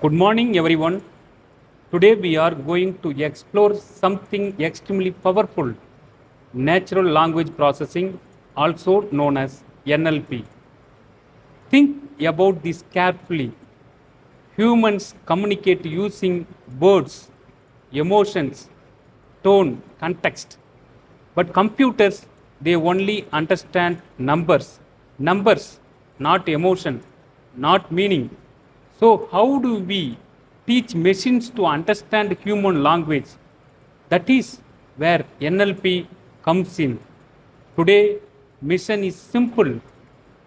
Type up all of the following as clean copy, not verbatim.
Good morning, everyone. Today we are going to explore something extremely powerful, natural language processing, also known as NLP. Think about this carefully. Humans communicate using words, emotions, tone, context. But computers, they only understand numbers. Numbers, not emotion, not meaning. So, how do we teach machines to understand human language? That is where NLP comes in. Today, mission is simple.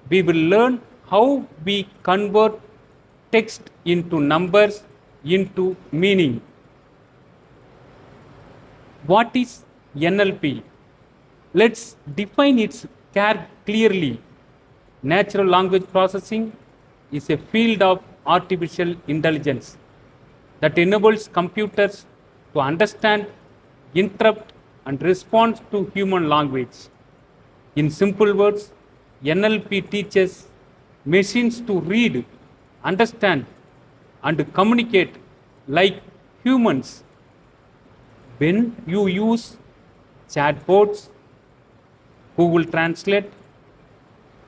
We will learn how we convert text into numbers into meaning. What is NLP? Let's define its clearly. Natural language processing is a field of artificial intelligence that enables computers to understand, interpret, and respond to human language. In simple words, NLP teaches machines to read, understand, and communicate like humans. When you use chatbots, Google Translate,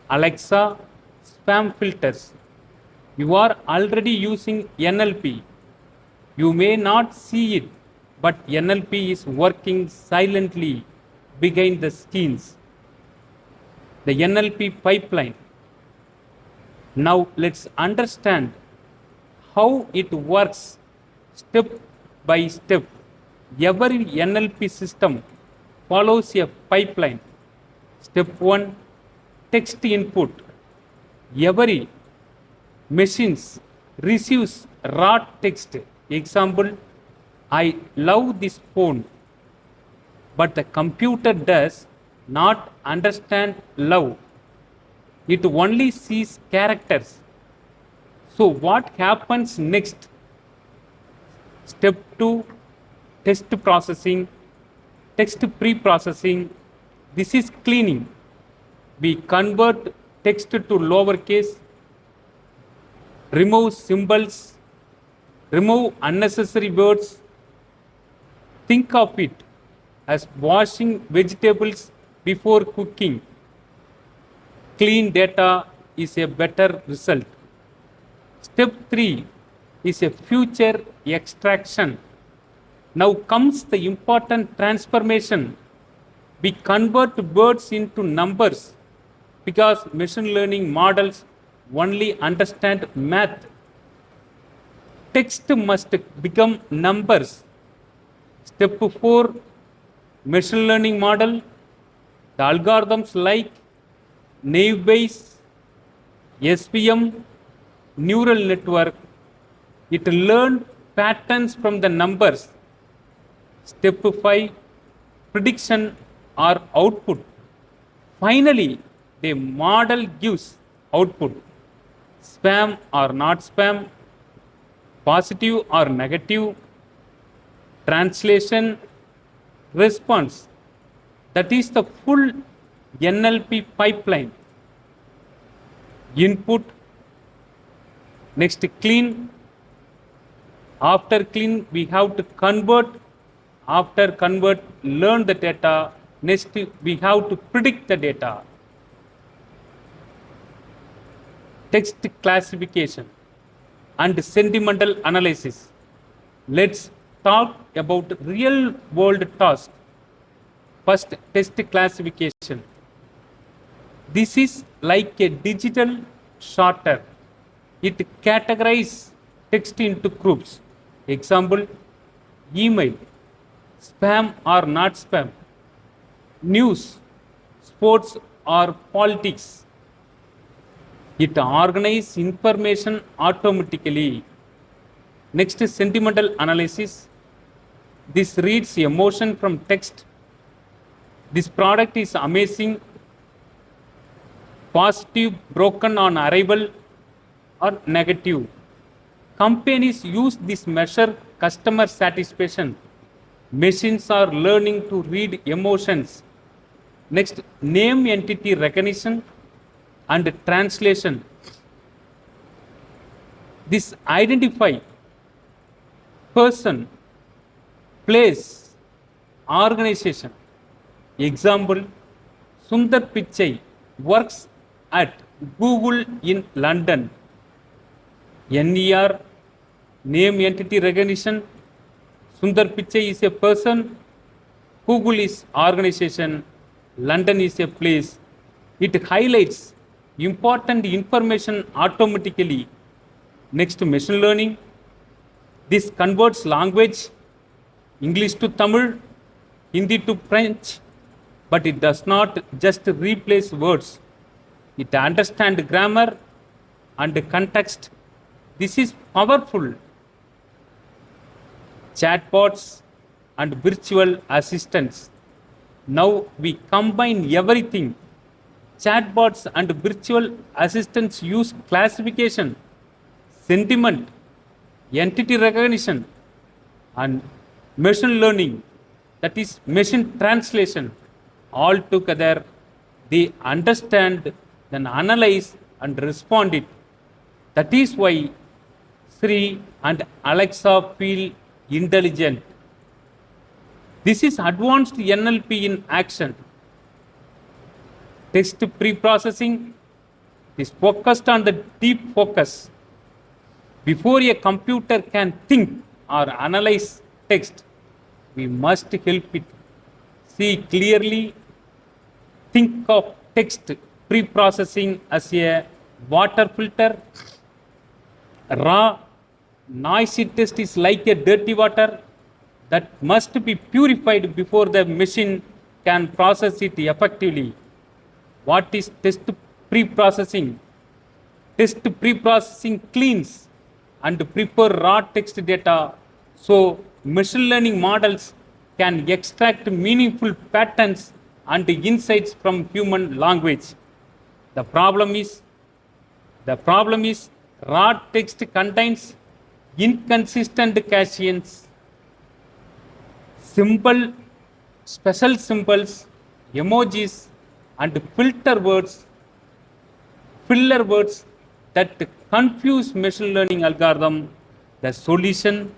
Alexa, spam filters, you are already using NLP. You may not see it, but NLP is working silently behind the scenes. The NLP pipeline. Now let's understand how it works step by step. Every NLP system follows a pipeline. Step 1, text input. Every machine receives raw text. Example, I love this phone. But the computer does not understand love. It only sees characters. So what happens next? Step 2, text processing, text pre-processing. This is cleaning. We convert text to lowercase, remove symbols, remove unnecessary words. Think of it as washing vegetables before cooking. Clean data is a better result. Step 3 is a future extraction. Now comes the important transformation. We convert words into numbers because machine learning models only understand math. Text must become numbers. Step 4, machine learning model. The algorithms like naive Bayes, SVM, neural network. It learned patterns from the numbers. Step 5, prediction or output. Finally, the model gives output. Spam or not spam, positive or negative, translation, response. That is the full NLP pipeline. Input, next clean. After clean, we have to convert. After convert, learn the data. Next, we have to predict the data. Text classification and sentimental analysis. Let's talk about real world tasks. First, text classification. This is like a digital sorter. It categorizes text into groups. Example, email, spam or not spam, news, sports or politics. It organizes information automatically. Next is sentimental analysis. This reads emotion from text. This product is amazing, positive, broken on arrival, or negative. Companies use this measure customer satisfaction. Machines are learning to read emotions. Next, name entity recognition and translation. This identify person, place, organization. Example, Sundar Pichai works at Google in London. NER, name entity recognition. Sundar Pichai is a person, Google is organization, London is a place. It highlights important information automatically. Next, machine learning. This converts language, English to Tamil, Hindi to French, but it does not just replace words. It understands grammar and context. This is powerful. Chatbots and virtual assistants. Now we combine everything. Chatbots and virtual assistants use classification, sentiment, entity recognition, and machine learning, that is machine translation. All together, they understand, then analyze and respond it. That is why Siri and Alexa feel intelligent. This is advanced NLP in action. Text pre-processing is focused on the deep focus. Before a computer can think or analyze text, we must help it see clearly. Think of text pre-processing as a water filter. Raw, noisy text is like a dirty water that must be purified before the machine can process it effectively. What is text pre-processing? Text pre-processing cleans and prepare raw text data so machine learning models can extract meaningful patterns and insights from human language. The problem is raw text contains inconsistent captions, special symbols, emojis, and filler words that confuse machine learning algorithm. The solution,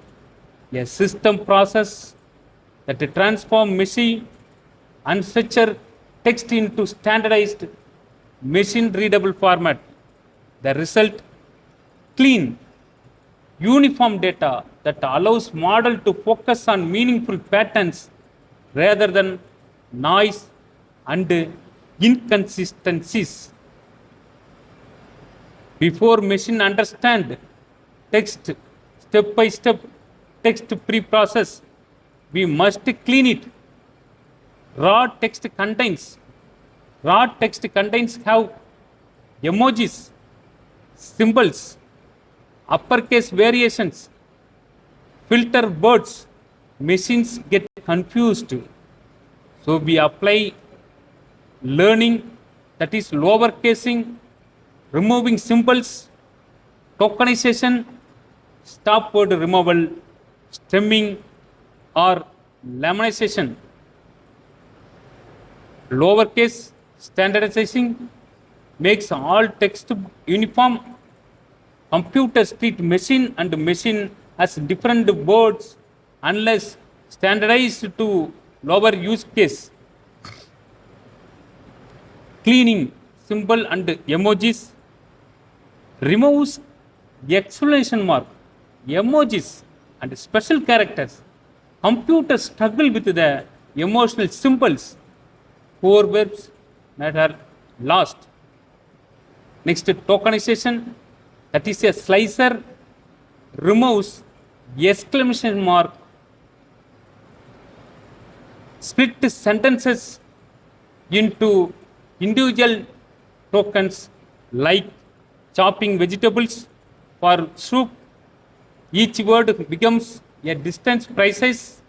a system process that transform messy, unstructured text into standardized machine readable format. The result, clean, uniform data that allows model to focus on meaningful patterns rather than noise and inconsistencies. Before machine understand text step by step, text pre-process, we must clean it. Raw text contains have emojis, symbols, uppercase variations, filter words. Machines get confused. So we apply learning, that is lower casing, removing symbols, tokenization, stop word removal, stemming, or lamination. Lowercase standardizing makes all text uniform. Computers treat machine and machine as different words unless standardized to lower use case. Cleaning symbol and emojis, removes exclamation mark, emojis, and special characters. Computers struggle with the emotional symbols. Core verbs that are lost. Next, tokenization, that is a slicer, removes exclamation mark, split sentences into individual tokens like chopping vegetables for soup. Each word becomes a distance precise.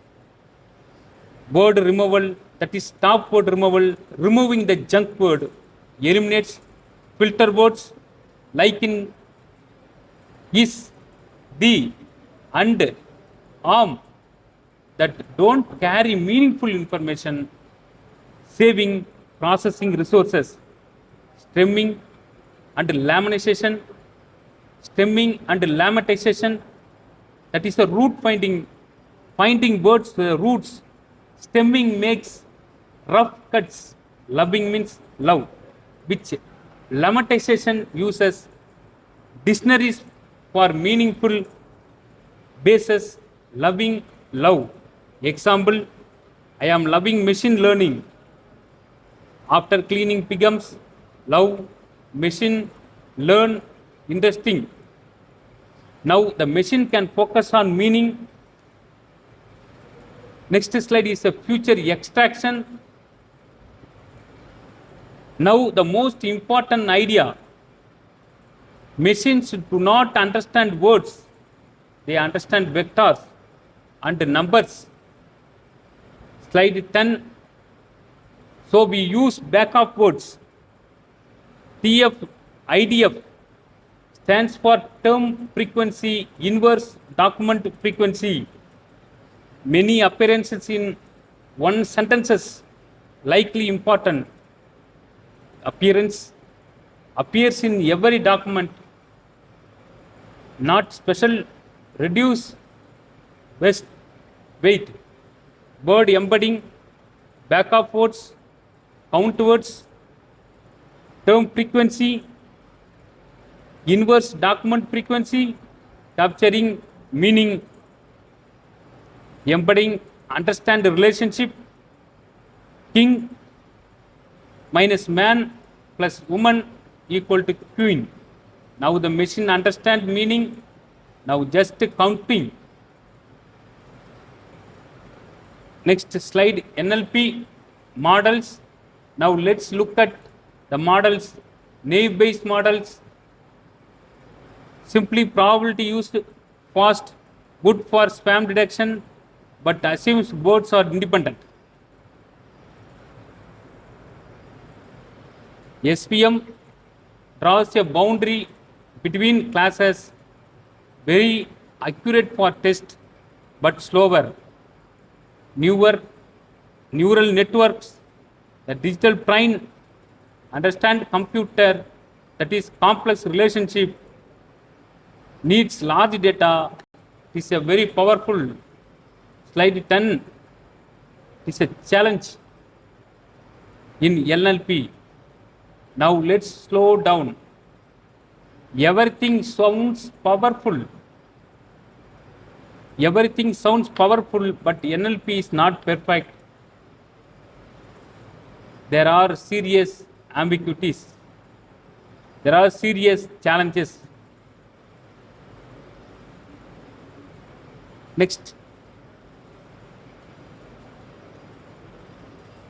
Word removal, that is stop word removal, removing the junk word, eliminates filter words like in is, the, and, arm that don't carry meaningful information, saving processing resources. Stemming and lamination, stemming and lemmatization, that is a root finding words roots. Stemming makes rough cuts. Loving means love, which lemmatization uses dictionaries for meaningful basis. Loving love. Example, I am loving machine learning. After cleaning becomes love, machine, learn, interesting. Now the machine can focus on meaning. Next slide is a future extraction. Now the most important idea. Machines do not understand words. They understand vectors and numbers. Slide 10. So we use backup words. TF, IDF stands for term frequency inverse document frequency. Many appearances in one sentences likely important. Appearance appears in every document, not special. Reduce weight. Word embedding, backup words, count words, term frequency, inverse document frequency, capturing meaning, embedding, understand the relationship, king minus man plus woman equal to queen. Now the machine understand meaning. Now just counting. Next slide, NLP models. Now let's look at the models. Naive-Bayes models. Simply probability used, fast, good for spam detection, but assumes words are independent. SPM draws a boundary between classes, very accurate for test, but slower. Newer neural networks, the digital brain understand computer, that is complex relationship, needs large data. It is a very powerful. Slide 10 is a challenge in NLP. Now let's slow down. Everything sounds powerful. Everything sounds powerful, but NLP is not perfect. There are serious ambiguities. There are serious challenges. Next.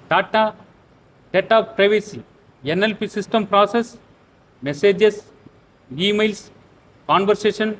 Data privacy. NLP system process messages, emails, conversation,